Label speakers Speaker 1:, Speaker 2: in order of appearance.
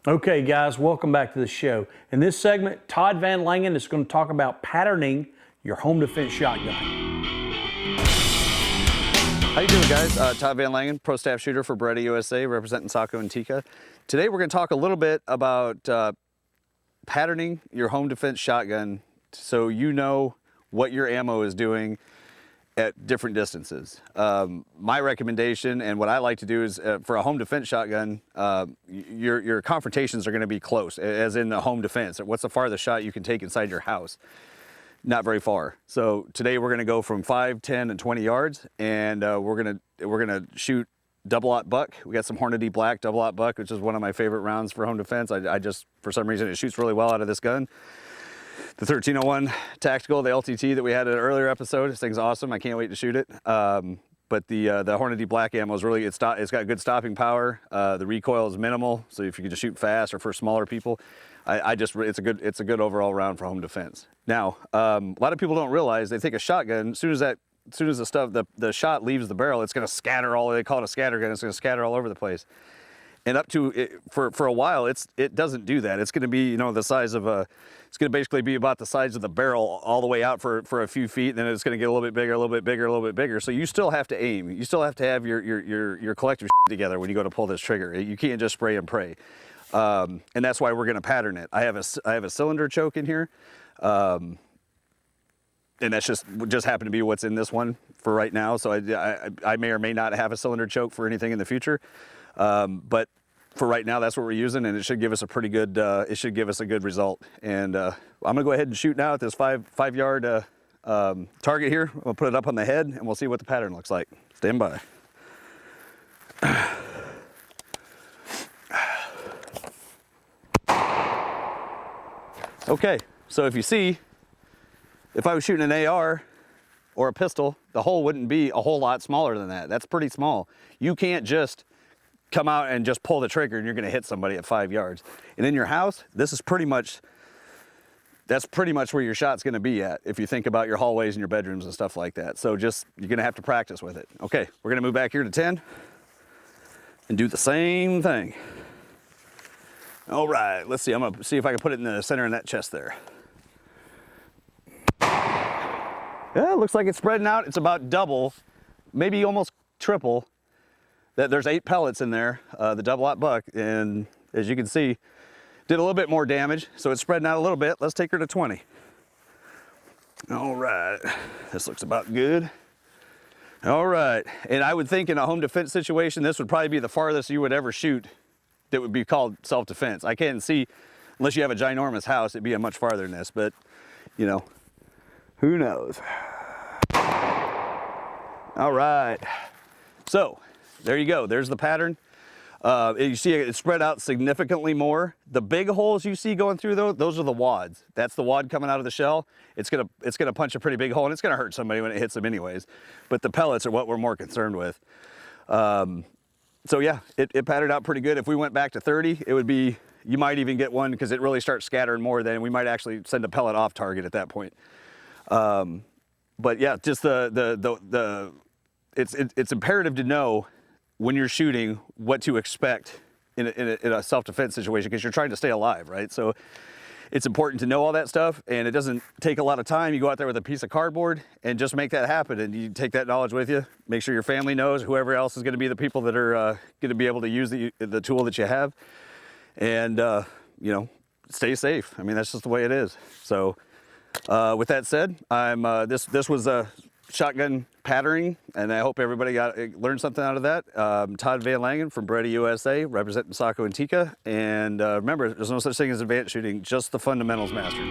Speaker 1: Okay, guys, welcome back to the show. In this segment, Todd Vanlangen is going to talk about patterning your home defense shotgun.
Speaker 2: How you doing, guys? Todd Vanlangen, Pro Staff Shooter for Beretta USA, representing Saco and Tika. Today we're going to talk a little bit about patterning your home defense shotgun so you know what your ammo is doing at different distances. My recommendation and what I like to do is for a home defense shotgun, your confrontations are going to be close, as in the home defense. What's the farthest shot you can take inside your house? Not very far. So today we're going to go from 5, 10, and 20 yards, and we're gonna shoot double-aught buck. We got some Hornady Black double-aught buck, which is one of my favorite rounds for home defense. I just, for some reason, it shoots really well out of this gun. The 1301 Tactical, the LTT that we had in an earlier episode, this thing's awesome. I can't wait to shoot it. But the Hornady Black ammo is really, it's got good stopping power. The recoil is minimal, so if you can just shoot fast or for smaller people, it's a good overall round for home defense. Now, a lot of people don't realize, they think a shotgun, as soon as the shot leaves the barrel, it's going to scatter they call it a scatter gun. It's going to scatter all over the place. And up to for a while, it doesn't do that. It's going to be, the size of it's going to basically be about the size of the barrel all the way out for a few feet. And then it's going to get a little bit bigger, a little bit bigger, a little bit bigger. So you still have to aim. You still have to have your collective together when you go to pull this trigger. You can't just spray and pray. And that's why we're going to pattern it. I have a cylinder choke in here. And that's just happened to be what's in this one for right now. So I may or may not have a cylinder choke for anything in the future. But for right now, that's what we're using, and it should give us a pretty good, it should give us a good result. And I'm gonna go ahead and shoot now at this five yard target here. We'll put it up on the head, and we'll see what the pattern looks like. Stand by. Okay, so if you see, if I was shooting an AR or a pistol, the hole wouldn't be a whole lot smaller than that. That's pretty small. You can't just come out and just pull the trigger and you're going to hit somebody at 5 yards. And in your house, that's pretty much where your shot's going to be at if you think about your hallways and your bedrooms and stuff like that. So you're going to have to practice with it. Okay, we're going to move back here to 10 and do the same thing. All right, let's see. I'm going to see if I can put it in the center of that chest there. Yeah, it looks like it's spreading out. It's about double, maybe almost triple. There's 8 pellets in there, the double-aught buck, and as you can see, did a little bit more damage, so it's spreading out a little bit. Let's take her to 20. All right, this looks about good. All right, and I would think in a home defense situation, this would probably be the farthest you would ever shoot that would be called self-defense. I can't see, unless you have a ginormous house, it'd be a much farther than this, but, who knows? All right, so there you go. There's the pattern. You see it spread out significantly more. The big holes you see going through those are the wads. That's the wad coming out of the shell. It's gonna punch a pretty big hole, and it's gonna hurt somebody when it hits them anyways. But the pellets are what we're more concerned with. So yeah, it patterned out pretty good. If we went back to 30, it would be, you might even get one because it really starts scattering more. Then we might actually send a pellet off target at that point. But yeah, just it's imperative to know when you're shooting what to expect in a self-defense situation, because you're trying to stay alive, right? So it's important to know all that stuff, and it doesn't take a lot of time. You go out there with a piece of cardboard and just make that happen, and you take that knowledge with you. Make sure your family knows, whoever else is going to be the people that are going to be able to use the tool that you have, and stay safe. I mean, that's just the way it is. So with that said, this was a shotgun patterning, and I hope everybody learned something out of that. Todd Vanlangen from Beretta USA, representing Saco and Tika. And remember, there's no such thing as advanced shooting, just the fundamentals mastered.